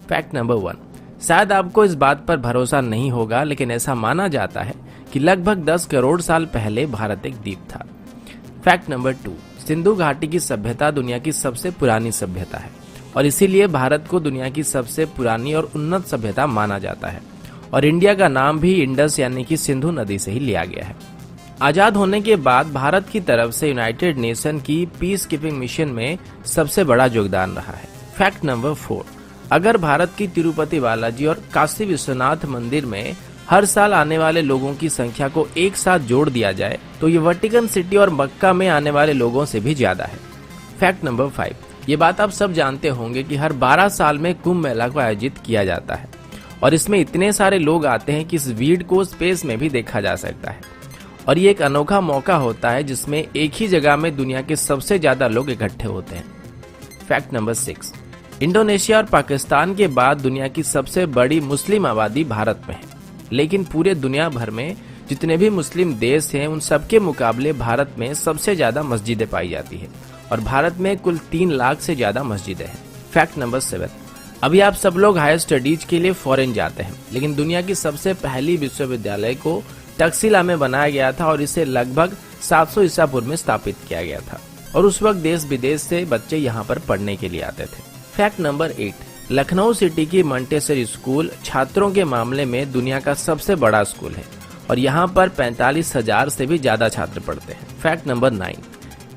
Fact number 1, शायद आपको इस बात पर भरोसा नहीं होगा, लेकिन ऐसा माना जाता है कि लगभग 10 करोड़ साल पहले भारत एक द्वीप था। फैक्ट नंबर 2, सिंधु घाटी की सभ्यता दुनिया की सबसे पुरानी सभ्यता है और इसीलिए भारत को दुनिया की सबसे पुरानी और उन्नत सभ्यता माना जाता है और इंडिया का नाम भी इंडस यानी कि सिंधु नदी से ही लिया गया है। आजाद होने के बाद भारत की तरफ से यूनाइटेड नेशन की पीस कीपिंग मिशन में सबसे बड़ा योगदान रहा है। फैक्ट नंबर 4, अगर भारत की तिरुपति बालाजी और काशी विश्वनाथ मंदिर में हर साल आने वाले लोगों की संख्या को एक साथ जोड़ दिया जाए तो ये वेटिकन सिटी और मक्का में आने वाले लोगों से भी ज्यादा है। फैक्ट नंबर 5, ये बात आप सब जानते होंगे कि हर 12 साल में कुंभ मेला को आयोजित किया जाता है और इसमें इतने सारे लोग आते हैं कि इस भीड़ को स्पेस में भी देखा जा सकता है और ये एक अनोखा मौका होता है जिसमें एक ही जगह में दुनिया के सबसे ज्यादा लोग इकट्ठे होते हैं। फैक्ट नंबर 6, इंडोनेशिया और पाकिस्तान के बाद दुनिया की सबसे बड़ी मुस्लिम आबादी भारत में है, लेकिन पूरे दुनिया भर में जितने भी मुस्लिम देश हैं उन सबके मुकाबले भारत में सबसे ज्यादा मस्जिदें पाई जाती है और भारत में कुल 3 लाख से ज्यादा मस्जिदें हैं। फैक्ट नंबर 7, अभी आप सब लोग हायर स्टडीज के लिए फॉरेन जाते हैं, लेकिन दुनिया की सबसे पहली विश्वविद्यालय को तक्षशिला में बनाया गया था और इसे लगभग 700 ईसा पूर्व में स्थापित किया गया था और उस वक्त देश विदेश से बच्चे यहाँ पर पढ़ने के लिए आते थे। फैक्ट नंबर 8, लखनऊ सिटी की मंटेसरी स्कूल छात्रों के मामले में दुनिया का सबसे बड़ा स्कूल है और यहाँ पर 45,000 से भी ज्यादा छात्र पढ़ते हैं। फैक्ट नंबर 9,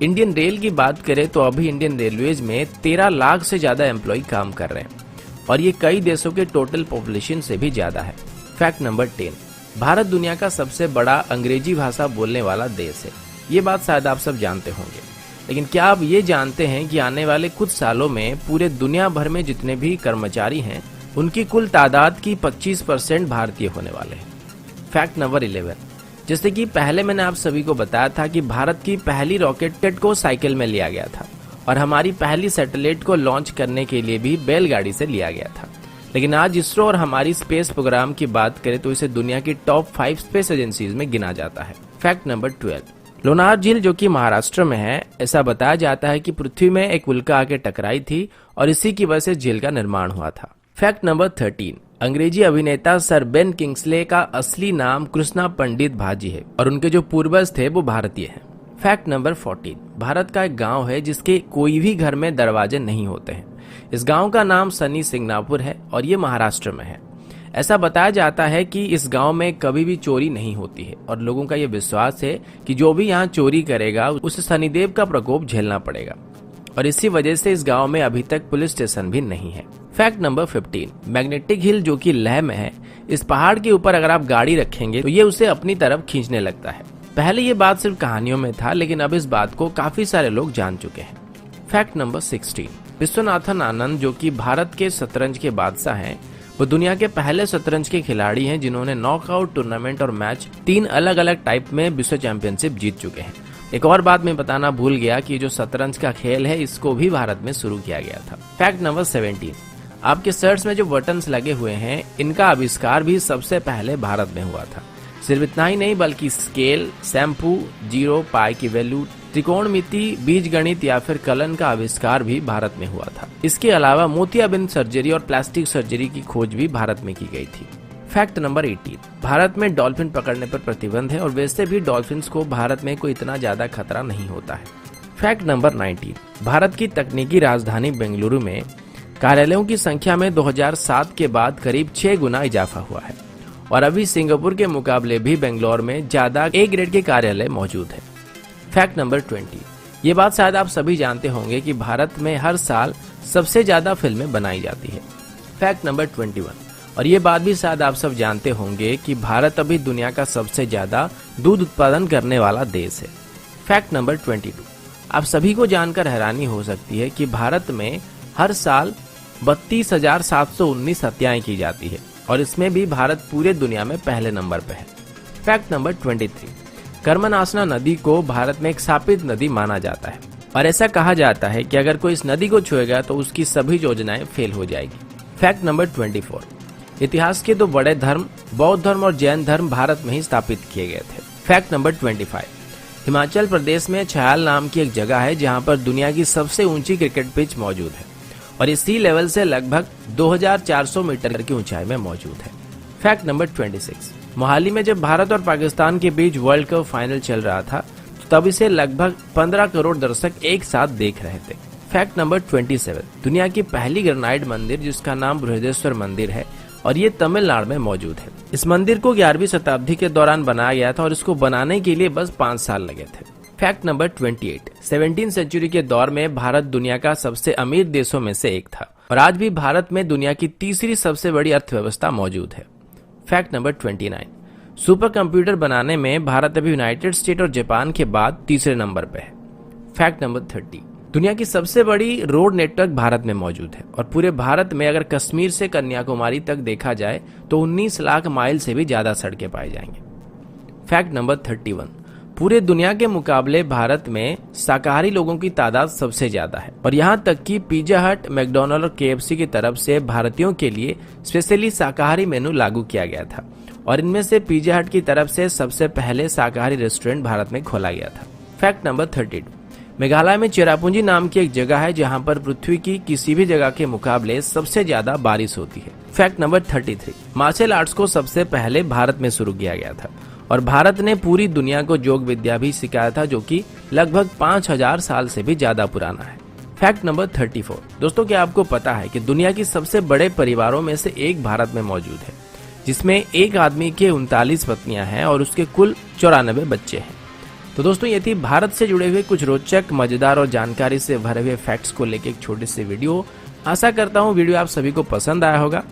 इंडियन रेल की बात करें तो अभी इंडियन रेलवेज में 13 लाख से ज्यादा एम्प्लॉय काम कर रहे हैं और ये कई देशों के टोटल पॉपुलेशन से भी ज्यादा है। फैक्ट नंबर 10, भारत दुनिया का सबसे बड़ा अंग्रेजी भाषा बोलने वाला देश है। ये बात शायद आप सब जानते होंगे, लेकिन क्या आप ये जानते हैं कि आने वाले कुछ सालों में पूरे दुनिया भर में जितने भी कर्मचारी हैं उनकी कुल तादाद की 25% भारतीय होने वाले हैं। फैक्ट नंबर 11, जैसे कि पहले मैंने आप सभी को बताया था कि भारत की पहली रॉकेट को साइकिल में लिया गया था और हमारी पहली सैटेलाइट को लॉन्च करने के लिए भी बैलगाड़ी से लिया गया था, लेकिन आज इसरो और हमारी स्पेस प्रोग्राम की बात करें तो इसे दुनिया की टॉप 5 स्पेस एजेंसीज में गिना जाता है। फैक्ट नंबर 12, लोनार झील जो कि महाराष्ट्र में है, ऐसा बताया जाता है कि पृथ्वी में एक उल्का आके टकराई थी और इसी की वजह से झील का निर्माण हुआ था। फैक्ट नंबर 13, अंग्रेजी अभिनेता सर बेन किंग्सले का असली नाम कृष्णा पंडित भाजी है और उनके जो पूर्वज थे वो भारतीय हैं। फैक्ट नंबर 14, भारत का एक गांव है जिसके कोई भी घर में दरवाजे नहीं होते हैं। इस गांव का नाम सनी सिंगनापुर है और ये महाराष्ट्र में है। ऐसा बताया जाता है कि इस गांव में कभी भी चोरी नहीं होती है और लोगों का ये विश्वास है कि जो भी यहाँ चोरी करेगा उसे शनिदेव का प्रकोप झेलना पड़ेगा और इसी वजह से इस गांव में अभी तक पुलिस स्टेशन भी नहीं है। फैक्ट नंबर 15, मैग्नेटिक हिल जो कि लेह में है, इस पहाड़ के ऊपर अगर आप गाड़ी रखेंगे तो ये उसे अपनी तरफ खींचने लगता है। पहले ये बात सिर्फ कहानियों में था, लेकिन अब इस बात को काफी सारे लोग जान चुके हैं। फैक्ट नंबर 16, विश्वनाथन आनंद जो कि भारत के शतरंज के बादशाह हैं, वो दुनिया के पहले शतरंज के खिलाड़ी हैं जिन्होंने नॉकआउट टूर्नामेंट और मैच 3 अलग अलग टाइप में विश्व चैंपियनशिप जीत चुके हैं। एक और बात मैं बताना भूल गया कि जो शतरंज का खेल है इसको भी भारत में शुरू किया गया था। फैक्ट नंबर 17, आपके शर्ट्स में जो बटन्स लगे हुए हैं इनका आविष्कार भी सबसे पहले भारत में हुआ था। सिर्फ इतना ही नहीं बल्कि स्केल, शैम्पू, जीरो, पाई की वैल्यू, त्रिकोणमिति, बीज गणित या फिर कलन का आविष्कार भी भारत में हुआ था। इसके अलावा मोतियाबिंद सर्जरी और प्लास्टिक सर्जरी की खोज भी भारत में की गई थी। फैक्ट नंबर 18, भारत में डॉल्फिन पकड़ने पर प्रतिबंध है और वैसे भी डॉल्फिन्स को भारत में कोई इतना ज्यादा खतरा नहीं होता है। फैक्ट नंबर 19, भारत की तकनीकी राजधानी बेंगलुरु में कार्यालयों की संख्या में 2007 के बाद करीब 6 गुना इजाफा हुआ है और अभी सिंगापुर के मुकाबले भी बेंगलोर में ज्यादा ए ग्रेड के कार्यालय मौजूद है। फैक्ट नंबर 20, ये बात शायद आप सभी जानते होंगे कि भारत में हर साल सबसे ज्यादा फिल्में बनाई जाती है। फैक्ट नंबर 21, और ये बात भी शायद आप सब जानते होंगे कि भारत अभी दुनिया का सबसे ज्यादा दूध उत्पादन करने वाला देश है। फैक्ट नंबर 22, आप सभी को जानकर हैरानी हो सकती है कि भारत में हर साल 32,719 हत्याएं की जाती है और इसमें भी भारत पूरे दुनिया में पहले नंबर पर है। फैक्ट नंबर 23, कर्मनासना नदी को भारत में एक शापित नदी माना जाता है और ऐसा कहा जाता है कि अगर कोई इस नदी को छुएगा तो उसकी सभी योजनाएं फेल हो जाएगी। फैक्ट नंबर 24, इतिहास के 2 बड़े धर्म बौद्ध धर्म और जैन धर्म भारत में ही स्थापित किए गए थे। फैक्ट नंबर 25, हिमाचल प्रदेश में छयाल नाम की एक जगह है जहां पर दुनिया की सबसे ऊंची क्रिकेट पिच मौजूद है और ये सी लेवल से लगभग 2400 मीटर की ऊंचाई में मौजूद है। फैक्ट नंबर 26, मोहाली में जब भारत और पाकिस्तान के बीच वर्ल्ड कप फाइनल चल रहा था तो तब इसे लगभग 15 करोड़ दर्शक एक साथ देख रहे थे। फैक्ट नंबर 27, दुनिया की पहली ग्रेनाइट मंदिर जिसका नाम बृहदेश्वर मंदिर है और ये तमिलनाडु में मौजूद है। इस मंदिर को 11वीं शताब्दी के दौरान बनाया गया था और इसको बनाने के लिए बस 5 साल लगे थे। फैक्ट नंबर 28, 17वीं सेंचुरी के दौर में भारत दुनिया का सबसे अमीर देशों में से एक था और आज भी भारत में दुनिया की तीसरी सबसे बड़ी अर्थव्यवस्था मौजूद है। फैक्ट नंबर 29, सुपर कंप्यूटर बनाने में भारत अभी यूनाइटेड स्टेट और जापान के बाद तीसरे नंबर पर है। फैक्ट नंबर 30, दुनिया की सबसे बड़ी रोड नेटवर्क भारत में मौजूद है और पूरे भारत में अगर कश्मीर से कन्याकुमारी तक देखा जाए तो 19 लाख माइल से भी ज्यादा सड़कें पाई जाएंगे। फैक्ट नंबर 31, पूरे दुनिया के मुकाबले भारत में शाकाहारी लोगों की तादाद सबसे ज्यादा है और यहाँ तक कि पिज्जा हट, मैकडॉनल्ड और KFC की तरफ से भारतीयों के लिए स्पेशली शाकाहारी मेनू लागू किया गया था और इनमें से पिज्जा हट की तरफ से सबसे पहले शाकाहारी रेस्टोरेंट भारत में खोला गया था। फैक्ट नंबर 32, मेघालय में चेरापूंजी नाम की एक जगह है जहां पर पृथ्वी की किसी भी जगह के मुकाबले सबसे ज्यादा बारिश होती है। फैक्ट नंबर 33, मार्शल आर्ट्स को सबसे पहले भारत में शुरू किया गया था और भारत ने पूरी दुनिया को योग विद्या भी सिखाया था जो कि लगभग 5000 साल से भी ज्यादा पुराना है। फैक्ट नंबर 34, दोस्तों क्या आपको पता है कि दुनिया की सबसे बड़े परिवारों में से एक भारत में मौजूद है जिसमें एक आदमी के 39 पत्नियां हैं और उसके कुल 94 बच्चे हैं। तो दोस्तों ये थी भारत से जुड़े हुए कुछ रोचक, मजेदार और जानकारी से भरे हुए फैक्ट्स को लेकर एक छोटी सी वीडियो। आशा करता हूँ वीडियो आप सभी को पसंद आया होगा।